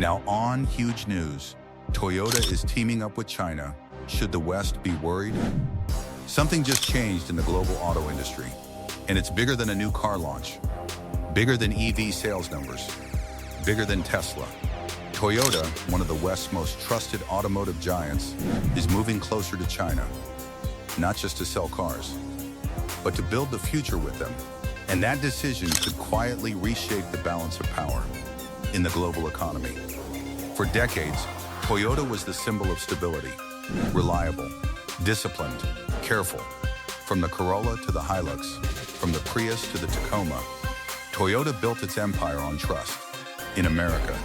Now on huge news, Toyota is teaming up with China. Should the West be worried? Something just changed in the global auto industry, and it's bigger than a new car launch, bigger than EV sales numbers, bigger than Tesla. Toyota, one of the West's most trusted automotive giants, is moving closer to China, not just to sell cars, but to build the future with them. And that decision could quietly reshape the balance of power in the global economy. For decades, Toyota was the symbol of stability, reliable, disciplined, careful. From the Corolla to the Hilux, from the Prius to the Tacoma, Toyota built its empire on trust. In America,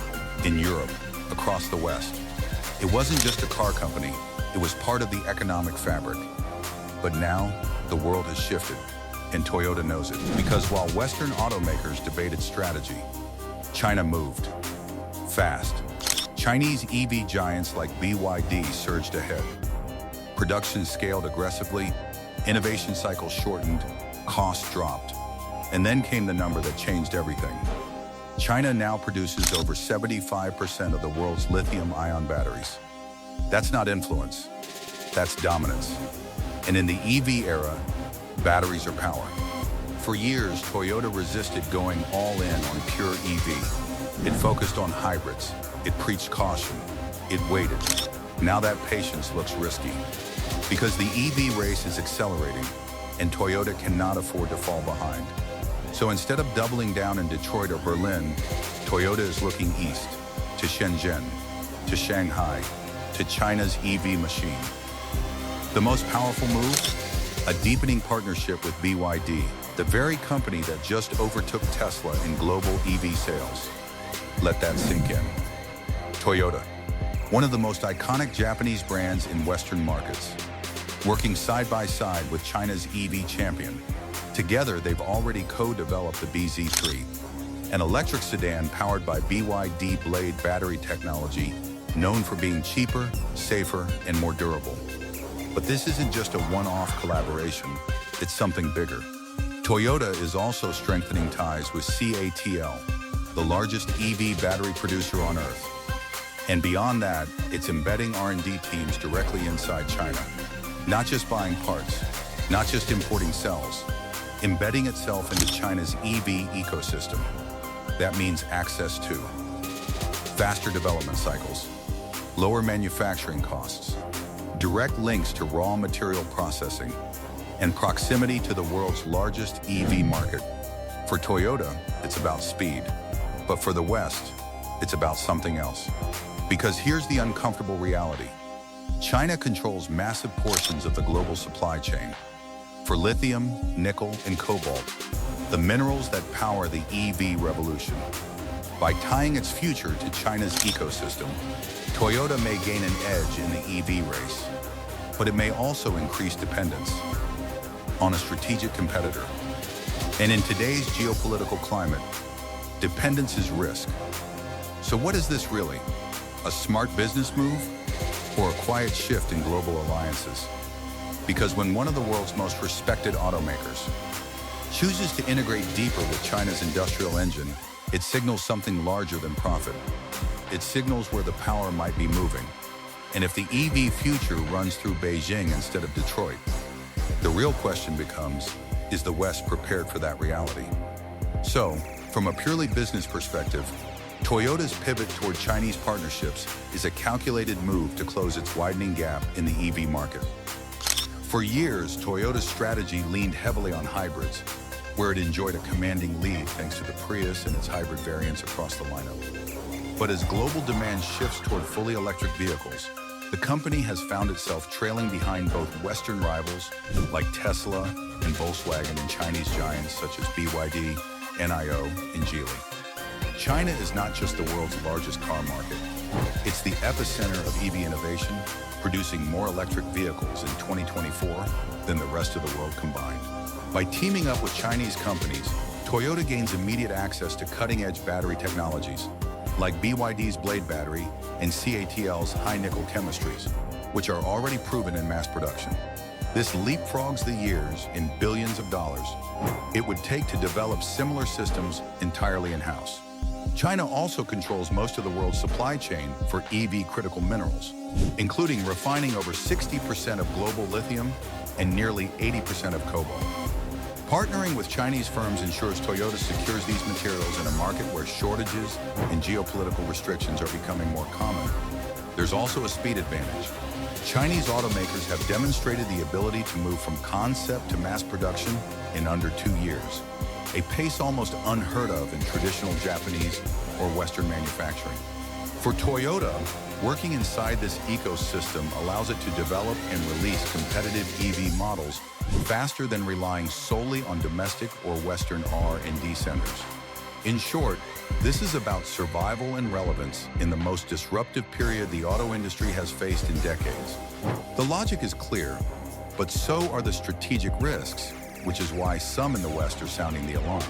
in Europe, across the West. It wasn't just a car company, it was part of the economic fabric. But now, the world has shifted, and Toyota knows it. Because while Western automakers debated strategy, China moved fast. Chinese EV giants like BYD surged ahead. Production scaled aggressively, innovation cycles shortened, costs dropped. And then came the number that changed everything. China now produces over 75% of the world's lithium-ion batteries. That's not influence, that's dominance. And in the EV era, batteries are power. For years, Toyota resisted going all in on pure EV. It focused on hybrids. It preached caution. It waited. Now that patience looks risky. Because the EV race is accelerating, and Toyota cannot afford to fall behind. So instead of doubling down in Detroit or Berlin, Toyota is looking east, to Shenzhen, to Shanghai, to China's EV machine. The most powerful move? A deepening partnership with BYD, the very company that just overtook Tesla in global EV sales. Let that sink in. Toyota, one of the most iconic Japanese brands in Western markets, working side by side with China's EV champion. Together, they've already co-developed the BZ3, an electric sedan powered by BYD Blade battery technology, known for being cheaper, safer, and more durable. But this isn't just a one-off collaboration, it's something bigger. Toyota is also strengthening ties with CATL, the largest EV battery producer on Earth. And beyond that, it's embedding R&D teams directly inside China. Not just buying parts, not just importing cells, embedding itself into China's EV ecosystem. That means access to faster development cycles, lower manufacturing costs, direct links to raw material processing, and proximity to the world's largest EV market. For Toyota, it's about speed. But for the West, it's about something else. Because here's the uncomfortable reality. China controls massive portions of the global supply chain. For lithium, nickel, and cobalt, the minerals that power the EV revolution. By tying its future to China's ecosystem, Toyota may gain an edge in the EV race, but it may also increase dependence on a strategic competitor. And in today's geopolitical climate, dependence is risk. So what is this really? A smart business move or a quiet shift in global alliances? Because when one of the world's most respected automakers chooses to integrate deeper with China's industrial engine, it signals something larger than profit. It signals where the power might be moving. And if the EV future runs through Beijing instead of Detroit, the real question becomes, is the West prepared for that reality? So, from a purely business perspective, Toyota's pivot toward Chinese partnerships is a calculated move to close its widening gap in the EV market. For years, Toyota's strategy leaned heavily on hybrids, where it enjoyed a commanding lead thanks to the Prius and its hybrid variants across the lineup. But as global demand shifts toward fully electric vehicles, the company has found itself trailing behind both Western rivals like Tesla and Volkswagen and Chinese giants such as BYD, NIO, and Geely. China is not just the world's largest car market. It's the epicenter of EV innovation, producing more electric vehicles in 2024 than the rest of the world combined. By teaming up with Chinese companies, Toyota gains immediate access to cutting-edge battery technologies, like BYD's Blade battery and CATL's high-nickel chemistries, which are already proven in mass production. This leapfrogs the years in billions of dollars it would take to develop similar systems entirely in-house. China also controls most of the world's supply chain for EV critical minerals, including refining over 60% of global lithium and nearly 80% of cobalt. Partnering with Chinese firms ensures Toyota secures these materials in a market where shortages and geopolitical restrictions are becoming more common. There's also a speed advantage. Chinese automakers have demonstrated the ability to move from concept to mass production in under 2 years, a pace almost unheard of in traditional Japanese or Western manufacturing. For Toyota, working inside this ecosystem allows it to develop and release competitive EV models faster than relying solely on domestic or Western R&D centers. In short, this is about survival and relevance in the most disruptive period the auto industry has faced in decades. The logic is clear, but so are the strategic risks, which is why some in the West are sounding the alarm.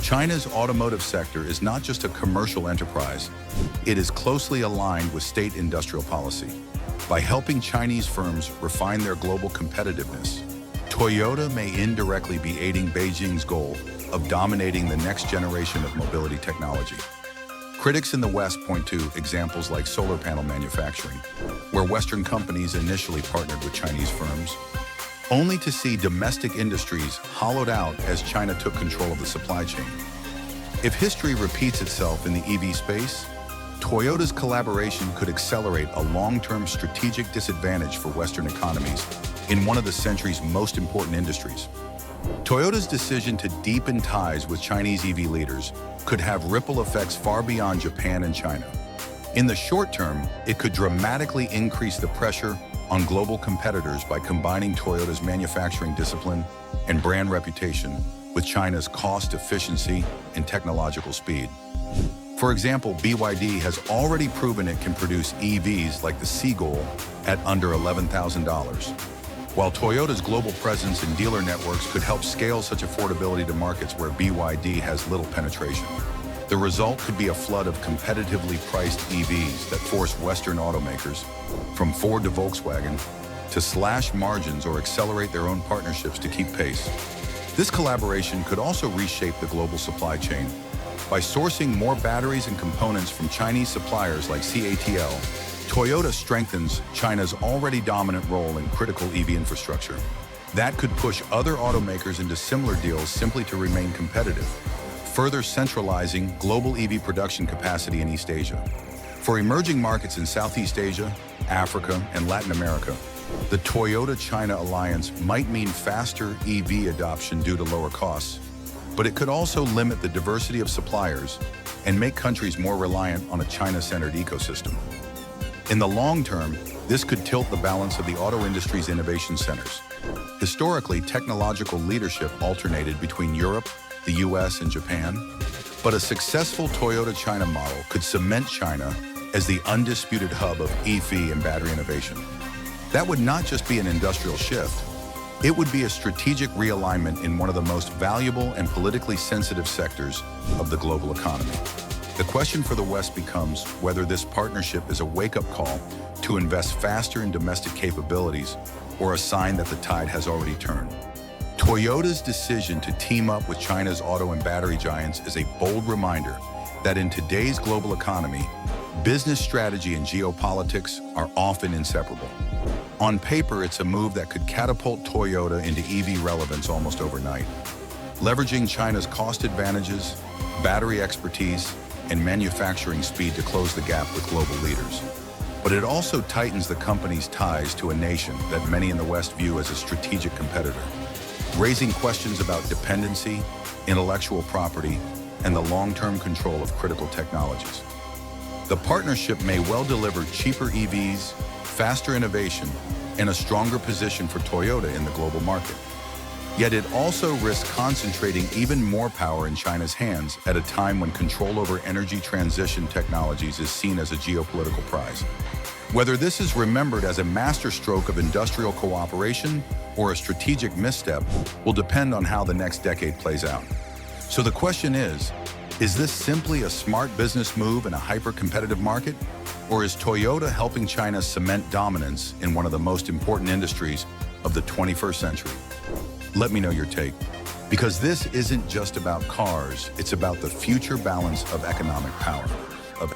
China's automotive sector is not just a commercial enterprise, it is closely aligned with state industrial policy. By helping Chinese firms refine their global competitiveness, Toyota may indirectly be aiding Beijing's goal of dominating the next generation of mobility technology. Critics in the West point to examples like solar panel manufacturing, where Western companies initially partnered with Chinese firms, only to see domestic industries hollowed out as China took control of the supply chain. If history repeats itself in the EV space, Toyota's collaboration could accelerate a long-term strategic disadvantage for Western economies in one of the century's most important industries. Toyota's decision to deepen ties with Chinese EV leaders could have ripple effects far beyond Japan and China. In the short term, it could dramatically increase the pressure on global competitors by combining Toyota's manufacturing discipline and brand reputation with China's cost efficiency and technological speed. For example, BYD has already proven it can produce EVs like the Seagull at under $11,000. While Toyota's global presence and dealer networks could help scale such affordability to markets where BYD has little penetration. The result could be a flood of competitively priced EVs that force Western automakers, from Ford to Volkswagen, to slash margins or accelerate their own partnerships to keep pace. This collaboration could also reshape the global supply chain. By sourcing more batteries and components from Chinese suppliers like CATL, Toyota strengthens China's already dominant role in critical EV infrastructure. That could push other automakers into similar deals simply to remain competitive, further centralizing global EV production capacity in East Asia. For emerging markets in Southeast Asia, Africa, and Latin America, the Toyota-China alliance might mean faster EV adoption due to lower costs, but it could also limit the diversity of suppliers and make countries more reliant on a China-centered ecosystem. In the long term, this could tilt the balance of the auto industry's innovation centers. Historically, technological leadership alternated between Europe, the US, and Japan, but a successful Toyota-China model could cement China as the undisputed hub of EV and battery innovation. That would not just be an industrial shift, it would be a strategic realignment in one of the most valuable and politically sensitive sectors of the global economy. The question for the West becomes whether this partnership is a wake-up call to invest faster in domestic capabilities or a sign that the tide has already turned. Toyota's decision to team up with China's auto and battery giants is a bold reminder that in today's global economy, business strategy and geopolitics are often inseparable. On paper, it's a move that could catapult Toyota into EV relevance almost overnight, leveraging China's cost advantages, battery expertise, and manufacturing speed to close the gap with global leaders. But it also tightens the company's ties to a nation that many in the West view as a strategic competitor, raising questions about dependency, intellectual property, and the long-term control of critical technologies. The partnership may well deliver cheaper EVs, faster innovation, and a stronger position for Toyota in the global market. Yet it also risks concentrating even more power in China's hands at a time when control over energy transition technologies is seen as a geopolitical prize. Whether this is remembered as a masterstroke of industrial cooperation or a strategic misstep will depend on how the next decade plays out. So the question is this simply a smart business move in a hyper-competitive market? Or is Toyota helping China cement dominance in one of the most important industries of the 21st century? Let me know your take. Because this isn't just about cars, it's about the future balance of economic power, of